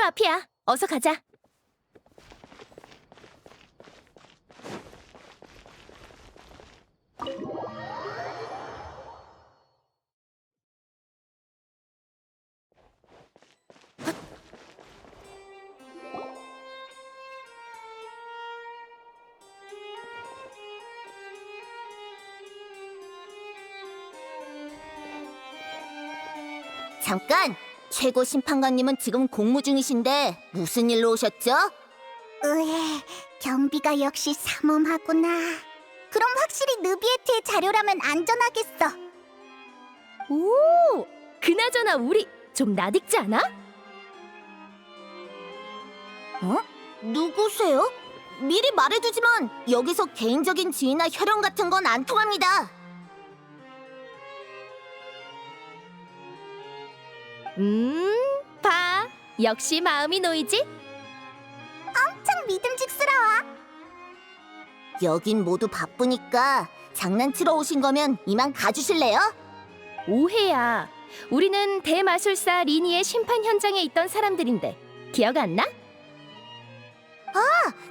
앞이야. 어서 가자. 잠깐! 최고 심판관님은 지금 공무 중이신데 무슨 일로 오셨죠? 경비가 역시 삼엄하구나. 그럼 확실히 느비에트의 자료라면 안전하겠어. 오, 그나저나 우리 좀 낯익지 않아? 어? 누구세요? 미리 말해두지만 여기서 개인적인 지위나 혈연 같은 건 안 통합니다. 봐. 역시 마음이 놓이지? 참 믿음직스러워. 여긴 모두 바쁘니까 장난치러 오신 거면 이만 가주실래요? 오해야. 우리는 대마술사 리니의 심판 현장에 있던 사람들인데 기억 안 나?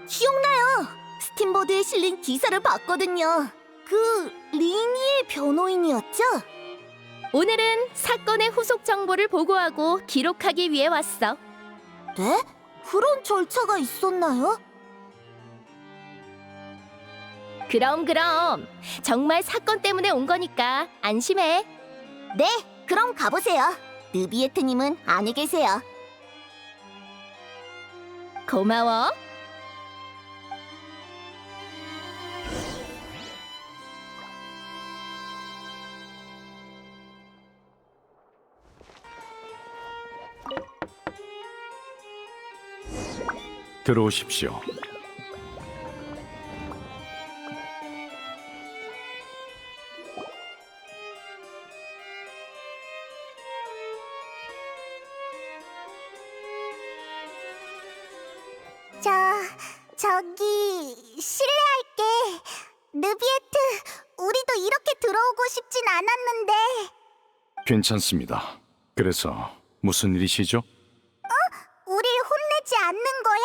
기억나요. 스팀보드에 실린 기사를 봤거든요. 그 리니의 변호인이었죠? 오늘은 사건의 후속 정보를 보고하고 기록하기 위해 왔어. 네? 그런 절차가 있었나요? 그럼 정말 사건 때문에 온 거니까 안심해. 네, 그럼 가보세요. 느비에트님은 안에 계세요. 고마워. 들어오십시오. 저기 실례할게. 느비에트, 우리도 이렇게 들어오고 싶진 않았는데. 괜찮습니다. 그래서 무슨 일이시죠? 우릴 혼내지 않는 거야?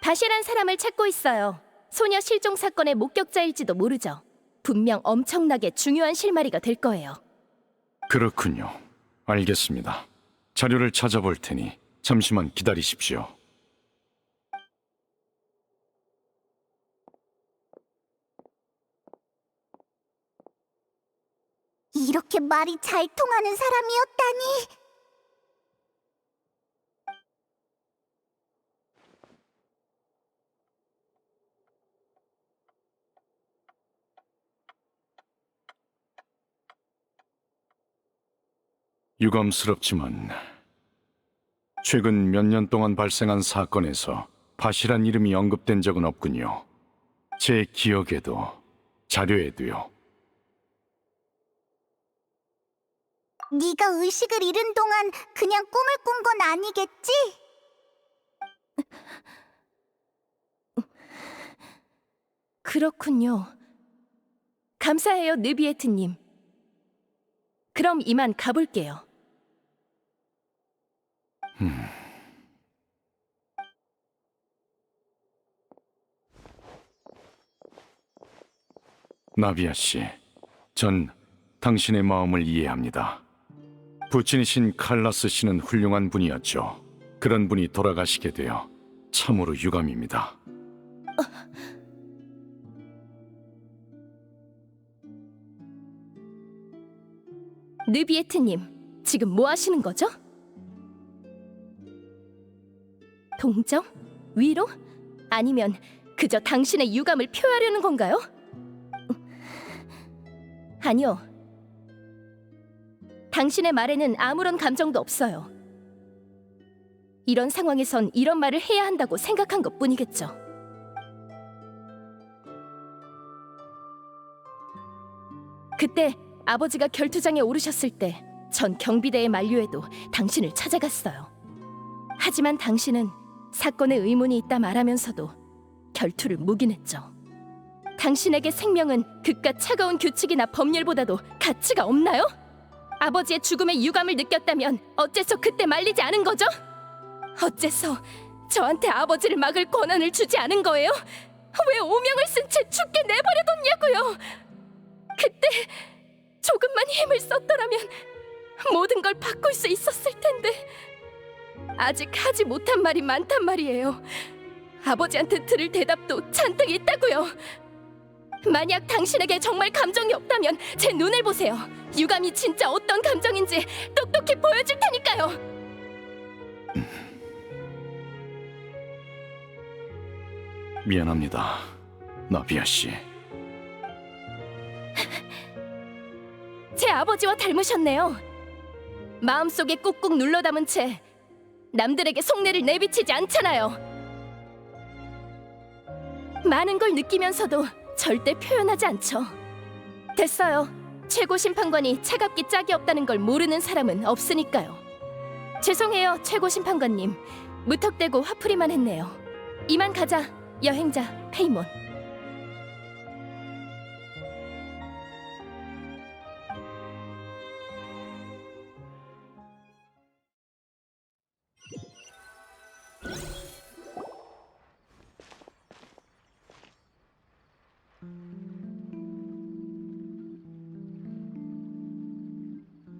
바시란 사람을 찾고 있어요. 소녀 실종 사건의 목격자일지도 모르죠. 분명 엄청나게 중요한 실마리가 될 거예요. 그렇군요. 알겠습니다. 자료를 찾아볼 테니 잠시만 기다리십시오. 이렇게 말이 잘 통하는 사람이었다니. 유감스럽지만 최근 몇 년 동안 발생한 사건에서 바시란 이름이 언급된 적은 없군요. 제 기억에도 자료에도요. 네가 의식을 잃은 동안 그냥 꿈을 꾼 건 아니겠지? 그렇군요. 감사해요, 느비에트님. 그럼 이만 가볼게요. 나비아 씨, 전 당신의 마음을 이해합니다. 부친이신 칼라스 씨는 훌륭한 분이었죠. 그런 분이 돌아가시게 되어 참으로 유감입니다. 느비에트님, 지금 뭐 하시는 거죠? 동정? 위로? 아니면 그저 당신의 유감을 표하려는 건가요? 아니요. 당신의 말에는 아무런 감정도 없어요. 이런 상황에선 이런 말을 해야 한다고 생각한 것뿐이겠죠. 그때 아버지가 결투장에 오르셨을 때 전 경비대의 만류에도 당신을 찾아갔어요. 하지만 당신은 사건에 의문이 있다 말하면서도 결투를 묵인했죠. 당신에게 생명은 그깟 차가운 규칙이나 법률보다도 가치가 없나요? 아버지의 죽음에 유감을 느꼈다면 어째서 그때 말리지 않은 거죠? 어째서 저한테 아버지를 막을 권한을 주지 않은 거예요? 왜 오명을 쓴 채 죽게 내버려뒀냐고요? 그때 조금만 힘을 썼더라면 모든 걸 바꿀 수 있었을 텐데 아직 하지 못한 말이 많단 말이에요. 아버지한테 들을 대답도 잔뜩 있다고요. 만약 당신에게 정말 감정이 없다면 제 눈을 보세요. 유감이 진짜 어떤 감정인지 똑똑히 보여줄 테니까요. 미안합니다, 나비아 씨. 제 아버지와 닮으셨네요. 마음속에 꾹꾹 눌러 담은 채 남들에게 속내를 내비치지 않잖아요. 많은 걸 느끼면서도 절대 표현하지 않죠. 됐어요. 최고 심판관이 차갑기 짝이 없다는 걸 모르는 사람은 없으니까요. 죄송해요, 최고 심판관님. 무턱대고 화풀이만 했네요. 이만 가자, 여행자 페이몬.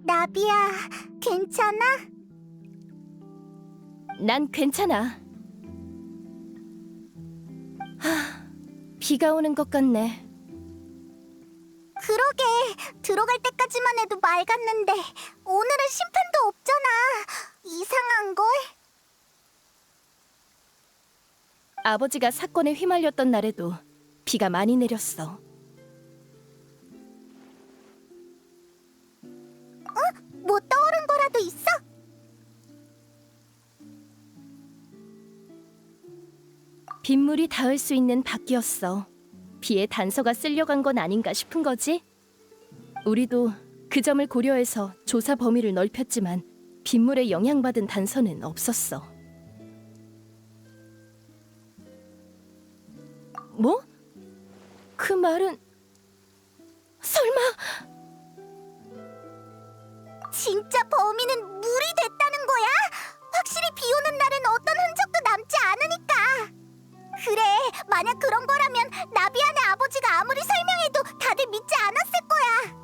나비야, 괜찮아? 난 괜찮아. 비가 오는 것 같네. 그러게, 들어갈 때까지만 해도 맑았는데 오늘은 심판도 없잖아. 이상한걸? 아버지가 사건에 휘말렸던 날에도 비가 많이 내렸어. 뭐 떠오른 거라도 있어? 빗물이 닿을 수 있는 밖이었어. 비에 단서가 쓸려간 건 아닌가 싶은 거지? 우리도 그 점을 고려해서 조사 범위를 넓혔지만 빗물에 영향받은 단서는 없었어. 뭐? 그 말은 설마 진짜 범인은 물이 됐다는 거야? 확실히 비 오는 날엔 어떤 흔적도 남지 않으니까. 그래, 만약 그런 거라면 나비안의 아버지가 아무리 설명해도 다들 믿지 않았을 거야.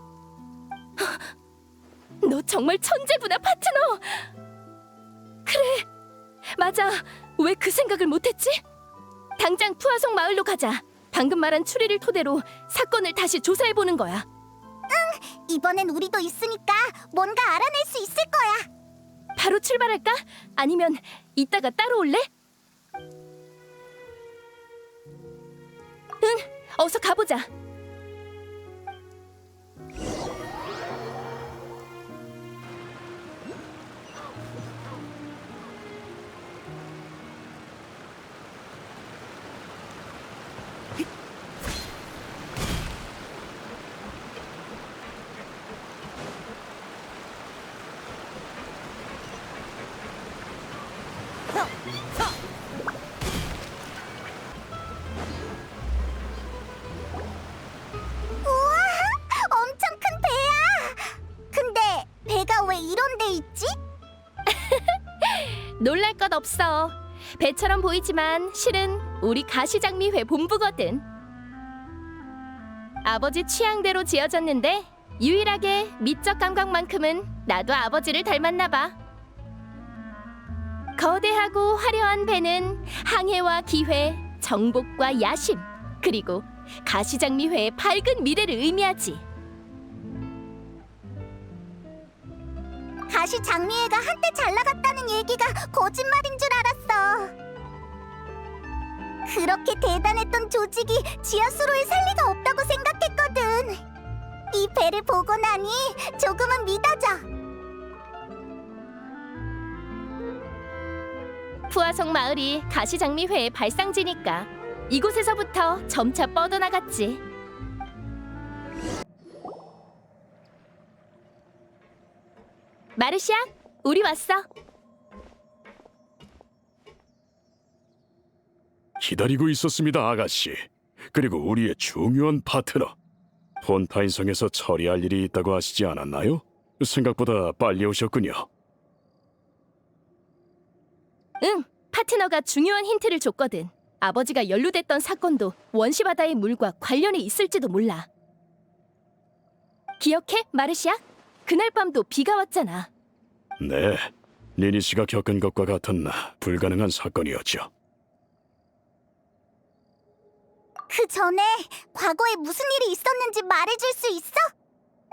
너 정말 천재구나, 파트너. 그래, 맞아. 왜 그 생각을 못했지? 당장 푸아송 마을로 가자. 방금 말한 추리를 토대로 사건을 다시 조사해보는 거야. 이번엔 우리도 있으니까 뭔가 알아낼 수 있을 거야. 바로 출발할까? 아니면 이따가 따로 올래? 응, 어서 가보자. 우와, 엄청 큰 배야. 근데 배가 왜 이런 데 있지? 놀랄 것 없어. 배처럼 보이지만 실은 우리 가시장미회 본부거든. 아버지 취향대로 지어졌는데 유일하게 미적 감각만큼은 나도 아버지를 닮았나 봐. 거대하고 화려한 배는 항해와 기회, 정복과 야심, 그리고 가시장미회의 밝은 미래를 의미하지. 가시 장미애가 한때 잘 나갔다는 얘기가 거짓말인 줄 알았어. 그렇게 대단했던 조직이 지하수로에 살 리가 없다고 생각했거든. 이 배를 보고 나니 조금은 믿어져. 푸아송 마을이 가시장미회의 발상지니까 이곳에서부터 점차 뻗어나갔지. 마르시아, 우리 왔어. 기다리고 있었습니다, 아가씨. 그리고 우리의 중요한 파트너. 폰타인성에서 처리할 일이 있다고 하시지 않았나요? 생각보다 빨리 오셨군요. 응, 파트너가 중요한 힌트를 줬거든. 아버지가 연루됐던 사건도 원시바다의 물과 관련이 있을지도 몰라. 기억해, 마르시아? 그날 밤도 비가 왔잖아. 네, 니니 씨가 겪은 것과 같은 불가능한 사건이었죠. 그 전에 과거에 무슨 일이 있었는지 말해줄 수 있어?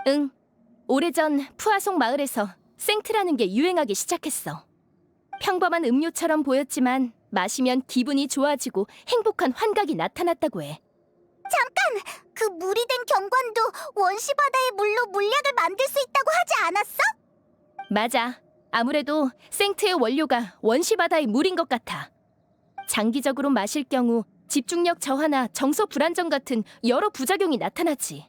응, 오래전 푸아송 마을에서 생트라는 게 유행하기 시작했어. 평범한 음료처럼 보였지만 마시면 기분이 좋아지고 행복한 환각이 나타났다고 해. 잠깐! 그 물이 된 경관도 원시바다의 물로 물약을 만들 수 있다고 하지 않았어? 맞아. 아무래도 생트의 원료가 원시바다의 물인 것 같아. 장기적으로 마실 경우 집중력 저하나 정서 불안정 같은 여러 부작용이 나타나지.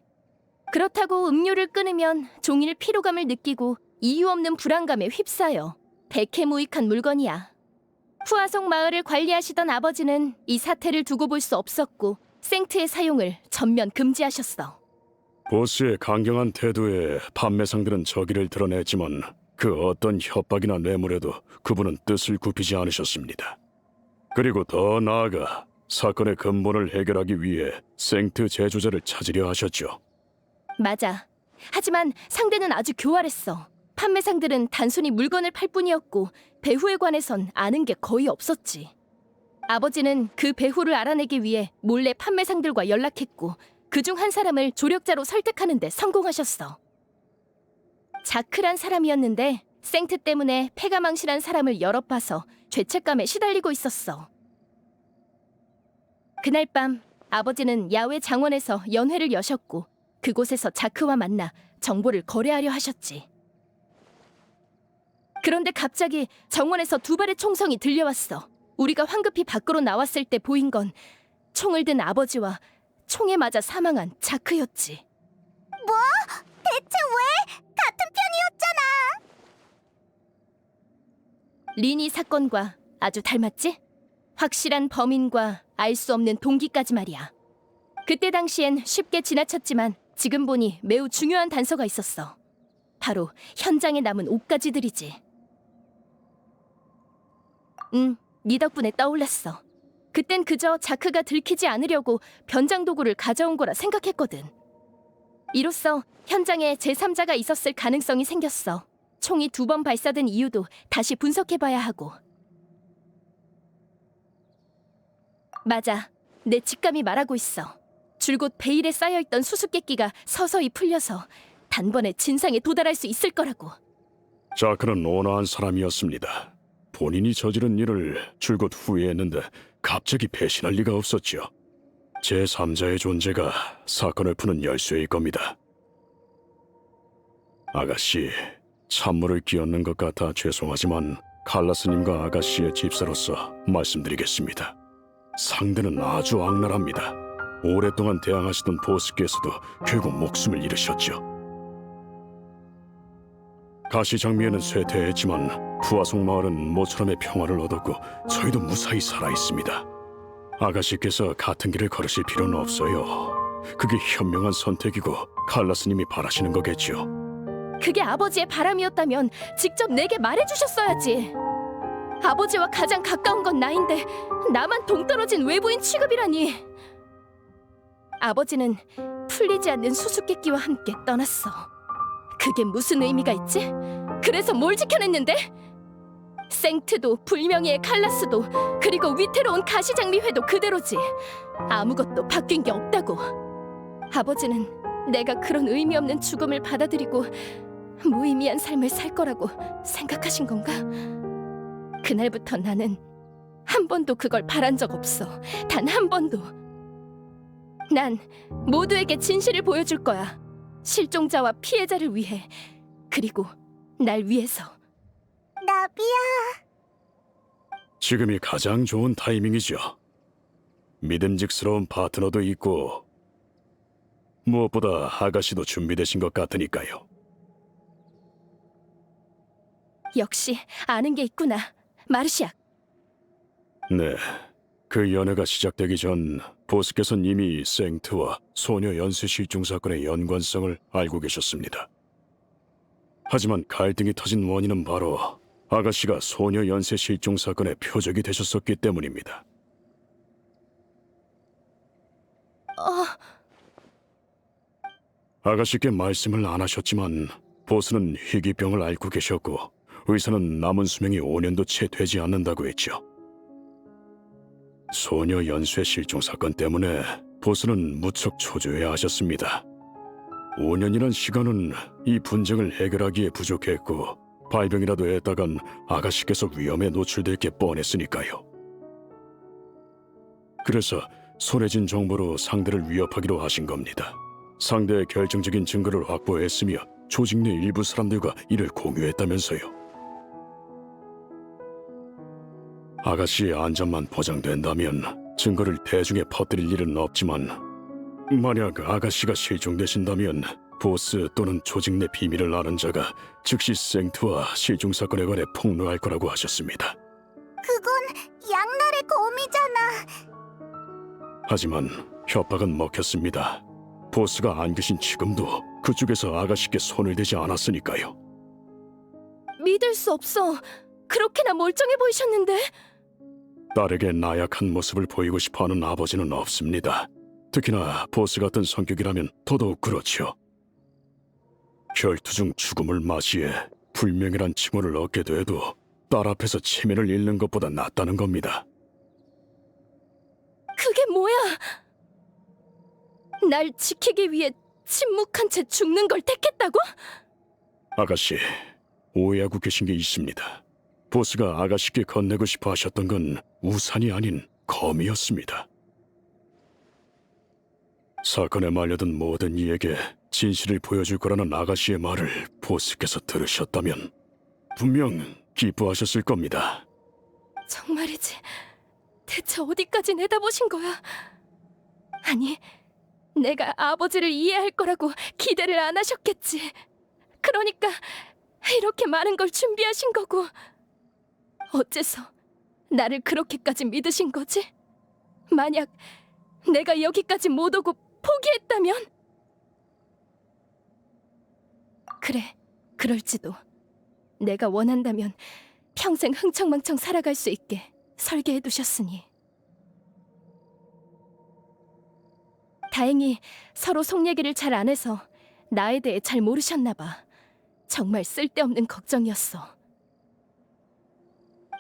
그렇다고 음료를 끊으면 종일 피로감을 느끼고 이유 없는 불안감에 휩싸여 백해무익한 물건이야. 푸아송 마을을 관리하시던 아버지는 이 사태를 두고 볼 수 없었고 생트의 사용을 전면 금지하셨어. 보스의 강경한 태도에 판매상들은 저기를 드러냈지만 그 어떤 협박이나 뇌물에도 그분은 뜻을 굽히지 않으셨습니다. 그리고 더 나아가 사건의 근본을 해결하기 위해 생트 제조자를 찾으려 하셨죠. 맞아. 하지만 상대는 아주 교활했어. 판매상들은 단순히 물건을 팔 뿐이었고 배후에 관해선 아는 게 거의 없었지. 아버지는 그 배후를 알아내기 위해 몰래 판매상들과 연락했고 그중 한 사람을 조력자로 설득하는 데 성공하셨어. 자크란 사람이었는데 생트 때문에 패가 망신한 사람을 여러 봐서 죄책감에 시달리고 있었어. 그날 밤 아버지는 야외 장원에서 연회를 여셨고 그곳에서 자크와 만나 정보를 거래하려 하셨지. 그런데 갑자기 정원에서 두 발의 총성이 들려왔어. 우리가 황급히 밖으로 나왔을 때 보인 건 총을 든 아버지와 총에 맞아 사망한 자크였지. 뭐? 대체 왜? 같은 편이었잖아! 리니 사건과 아주 닮았지? 확실한 범인과 알 수 없는 동기까지 말이야. 그때 당시엔 쉽게 지나쳤지만 지금 보니 매우 중요한 단서가 있었어. 바로 현장에 남은 옷가지들이지. 네 덕분에 떠올랐어. 그땐 그저 자크가 들키지 않으려고 변장 도구를 가져온 거라 생각했거든. 이로써 현장에 제3자가 있었을 가능성이 생겼어. 총이 2번 발사된 이유도 다시 분석해봐야 하고. 맞아. 내 직감이 말하고 있어. 줄곧 베일에 쌓여있던 수수께끼가 서서히 풀려서 단번에 진상에 도달할 수 있을 거라고. 자크는 온화한 사람이었습니다. 본인이 저지른 일을 줄곧 후회했는데 갑자기 배신할 리가 없었죠. 제3자의 존재가 사건을 푸는 열쇠일 겁니다. 아가씨, 찬물을 끼얹는 것 같아 죄송하지만 칼라스님과 아가씨의 집사로서 말씀드리겠습니다. 상대는 아주 악랄합니다. 오랫동안 대항하시던 보스께서도 결국 목숨을 잃으셨죠. 가시장미에는 쇠퇴했지만 푸아송 마을은 모처럼의 평화를 얻었고 저희도 무사히 살아있습니다. 아가씨께서 같은 길을 걸으실 필요는 없어요. 그게 현명한 선택이고 칼라스님이 바라시는 거겠죠. 그게 아버지의 바람이었다면 직접 내게 말해주셨어야지. 아버지와 가장 가까운 건 나인데 나만 동떨어진 외부인 취급이라니. 아버지는 풀리지 않는 수수께끼와 함께 떠났어. 그게 무슨 의미가 있지? 그래서 뭘 지켜냈는데? 생트도 불명예의 칼라스도 그리고 위태로운 가시장미회도 그대로지. 아무것도 바뀐 게 없다고. 아버지는 내가 그런 의미 없는 죽음을 받아들이고 무의미한 삶을 살 거라고 생각하신 건가? 그날부터 나는 한 번도 그걸 바란 적 없어. 단 한 번도. 난 모두에게 진실을 보여줄 거야. 실종자와 피해자를 위해, 그리고 날 위해서. 나비야. 지금이 가장 좋은 타이밍이죠. 믿음직스러운 파트너도 있고 무엇보다 아가씨도 준비되신 것 같으니까요. 역시 아는 게 있구나, 마르시아. 네, 그 연애가 시작되기 전 보스께서는 이미 생트와 소녀 연쇄 실종 사건의 연관성을 알고 계셨습니다. 하지만 갈등이 터진 원인은 바로 아가씨가 소녀 연쇄 실종 사건의 표적이 되셨었기 때문입니다. 아가씨께 말씀을 안 하셨지만 보스는 희귀병을 앓고 계셨고 의사는 남은 수명이 5년도 채 되지 않는다고 했죠. 소녀 연쇄 실종 사건 때문에 보스는 무척 초조해하셨습니다. 5년이란 시간은 이 분쟁을 해결하기에 부족했고 발병이라도 했다간 아가씨께서 위험에 노출될 게 뻔했으니까요. 그래서 손해진 정보로 상대를 위협하기로 하신 겁니다. 상대의 결정적인 증거를 확보했으며 조직 내 일부 사람들과 이를 공유했다면서요. 아가씨의 안전만 보장된다면 증거를 대중에 퍼뜨릴 일은 없지만 만약 아가씨가 실종되신다면 보스 또는 조직 내 비밀을 아는 자가 즉시 생트와 실종 사건에 관해 폭로할 거라고 하셨습니다. 그건 양날의 검이잖아. 하지만 협박은 먹혔습니다. 보스가 안 계신 지금도 그쪽에서 아가씨께 손을 대지 않았으니까요. 믿을 수 없어. 그렇게나 멀쩡해 보이셨는데. 딸에게 나약한 모습을 보이고 싶어하는 아버지는 없습니다. 특히나 보스 같은 성격이라면 더더욱 그렇죠. 결투 중 죽음을 맞이해 불명예란 칭호를 얻게 돼도 딸 앞에서 체면을 잃는 것보다 낫다는 겁니다. 그게 뭐야? 날 지키기 위해 침묵한 채 죽는 걸 택했다고? 아가씨, 오해하고 계신 게 있습니다. 보스가 아가씨께 건네고 싶어 하셨던 건 우산이 아닌 검이었습니다. 사건에 말려든 모든 이에게 진실을 보여줄 거라는 아가씨의 말을 보스께서 들으셨다면 분명 기뻐하셨을 겁니다. 정말이지. 대체 어디까지 내다보신 거야? 아니, 내가 아버지를 이해할 거라고 기대를 안 하셨겠지. 그러니까 이렇게 많은 걸 준비하신 거고. 어째서 나를 그렇게까지 믿으신 거지? 만약 내가 여기까지 못 오고 포기했다면? 그래, 그럴지도. 내가 원한다면 평생 흥청망청 살아갈 수 있게 설계해두셨으니. 다행히 서로 속 얘기를 잘 안 해서 나에 대해 잘 모르셨나 봐. 정말 쓸데없는 걱정이었어.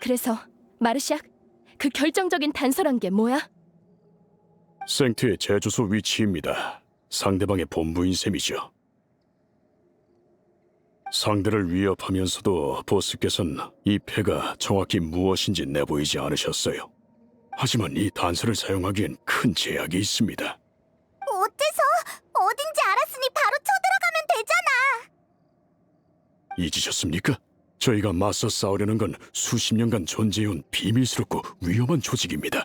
그래서 마르샥, 그 결정적인 단서란 게 뭐야? 생트의 재주소 위치입니다. 상대방의 본부인 셈이죠. 상대를 위협하면서도 보스께서는 이 패가 정확히 무엇인지 내보이지 않으셨어요. 하지만 이 단서를 사용하기엔 큰 제약이 있습니다. 어째서? 어딘지 알았으니 바로 쳐들어가면 되잖아. 잊으셨습니까? 저희가 맞서 싸우려는 건 수십 년간 존재해온 비밀스럽고 위험한 조직입니다.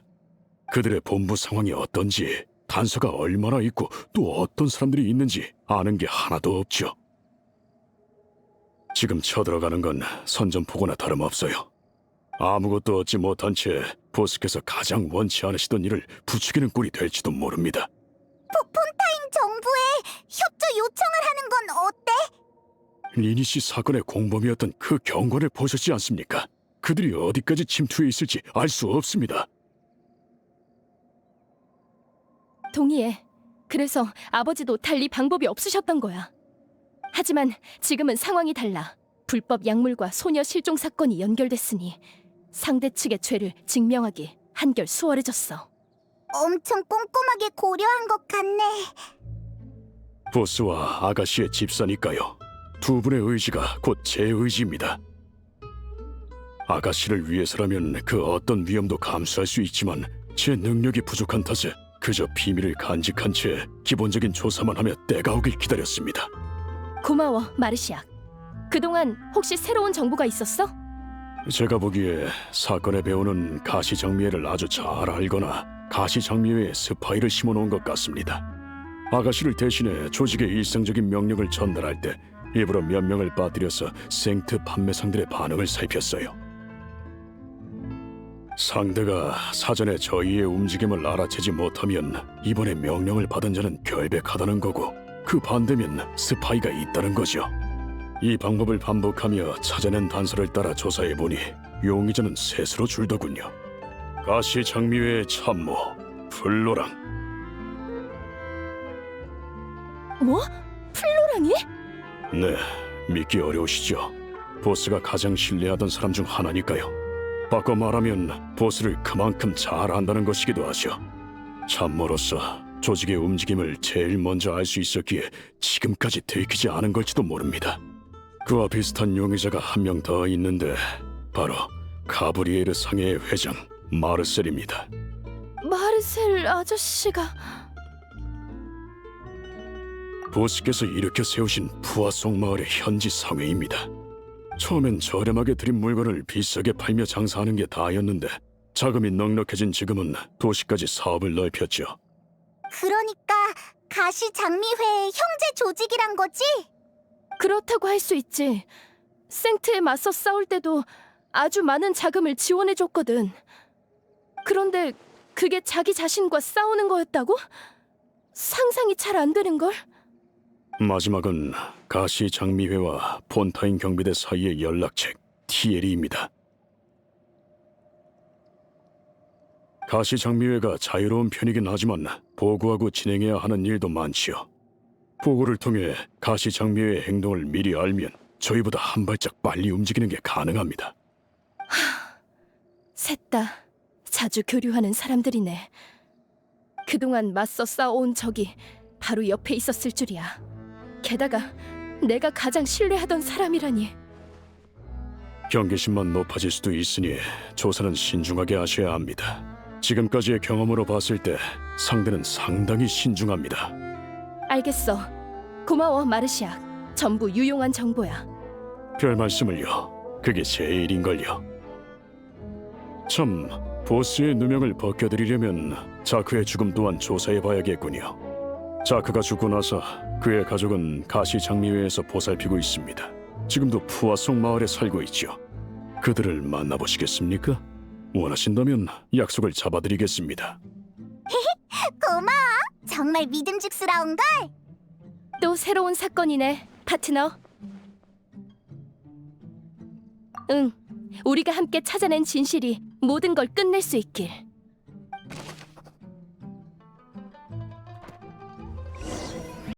그들의 본부 상황이 어떤지, 단서가 얼마나 있고 또 어떤 사람들이 있는지 아는 게 하나도 없죠. 지금 쳐들어가는 건 선전포고나 다름없어요. 아무것도 얻지 못한 채 보스께서 가장 원치 않으시던 일을 부추기는 꼴이 될지도 모릅니다. 폰타인 정부에 협조 요청을 하는 건 어때? 리니시 사건의 공범이었던 그 경관을 보셨지 않습니까? 그들이 어디까지 침투해 있을지 알 수 없습니다. 동의해. 그래서 아버지도 달리 방법이 없으셨던 거야. 하지만 지금은 상황이 달라. 불법 약물과 소녀 실종 사건이 연결됐으니 상대 측의 죄를 증명하기 한결 수월해졌어. 엄청 꼼꼼하게 고려한 것 같네. 보스와 아가씨의 집사니까요. 두 분의 의지가 곧 제 의지입니다. 아가씨를 위해서라면 그 어떤 위험도 감수할 수 있지만 제 능력이 부족한 탓에 그저 비밀을 간직한 채 기본적인 조사만 하며 때가 오길 기다렸습니다. 고마워, 마르시악. 그동안 혹시 새로운 정보가 있었어? 제가 보기에 사건의 배우는 가시장미애를 아주 잘 알거나 가시장미애에 스파이를 심어놓은 것 같습니다. 아가씨를 대신해 조직의 일상적인 명령을 전달할 때 일부러 몇 명을 빠뜨려서 생트 판매상들의 반응을 살폈어요. 상대가 사전에 저희의 움직임을 알아채지 못하면 이번에 명령을 받은 자는 결백하다는 거고 그 반대면 스파이가 있다는 거죠. 이 방법을 반복하며 찾아낸 단서를 따라 조사해보니 용의자는 셋으로 줄더군요. 가시 장미회의 참모 플로랑, 뭐? 플로랑이? 네, 믿기 어려우시죠? 보스가 가장 신뢰하던 사람 중 하나니까요. 바꿔 말하면 보스를 그만큼 잘 안다는 것이기도 하죠. 참모로서 조직의 움직임을 제일 먼저 알 수 있었기에 지금까지 들키지 않은 걸지도 모릅니다. 그와 비슷한 용의자가 한 명 더 있는데 바로 가브리에르 상해의 회장 마르셀입니다. 마르셀 아저씨가... 보스께서 일으켜 세우신 푸아송 마을의 현지 상회입니다. 처음엔 저렴하게 드린 물건을 비싸게 팔며 장사하는 게 다였는데 자금이 넉넉해진 지금은 도시까지 사업을 넓혔죠. 그러니까 가시 장미회의 형제 조직이란 거지? 그렇다고 할 수 있지. 생트에 맞서 싸울 때도 아주 많은 자금을 지원해줬거든. 그런데 그게 자기 자신과 싸우는 거였다고? 상상이 잘 안 되는걸? 마지막은 가시 장미회와 폰타인 경비대 사이의 연락책 TLE입니다. 가시 장미회가 자유로운 편이긴 하지만 보고하고 진행해야 하는 일도 많지요. 보고를 통해 가시 장미회의 행동을 미리 알면 저희보다 한 발짝 빨리 움직이는 게 가능합니다. 셋 다 자주 교류하는 사람들이네. 그동안 맞서 싸워온 적이 바로 옆에 있었을 줄이야. 게다가 내가 가장 신뢰하던 사람이라니. 경계심만 높아질 수도 있으니 조사는 신중하게 하셔야 합니다. 지금까지의 경험으로 봤을 때 상대는 상당히 신중합니다. 알겠어. 고마워, 마르시악. 전부 유용한 정보야. 별 말씀을요. 그게 제 일인걸요. 참, 보스의 누명을 벗겨드리려면 자크의 죽음 또한 조사해봐야겠군요. 자크가 죽고 나서 그의 가족은 가시 장미회에서 보살피고 있습니다. 지금도 푸아송 마을에 살고 있죠. 그들을 만나보시겠습니까? 원하신다면 약속을 잡아드리겠습니다. 고마워. 정말 믿음직스러운걸. 또 새로운 사건이네, 파트너. 응, 우리가 함께 찾아낸 진실이 모든 걸 끝낼 수 있길.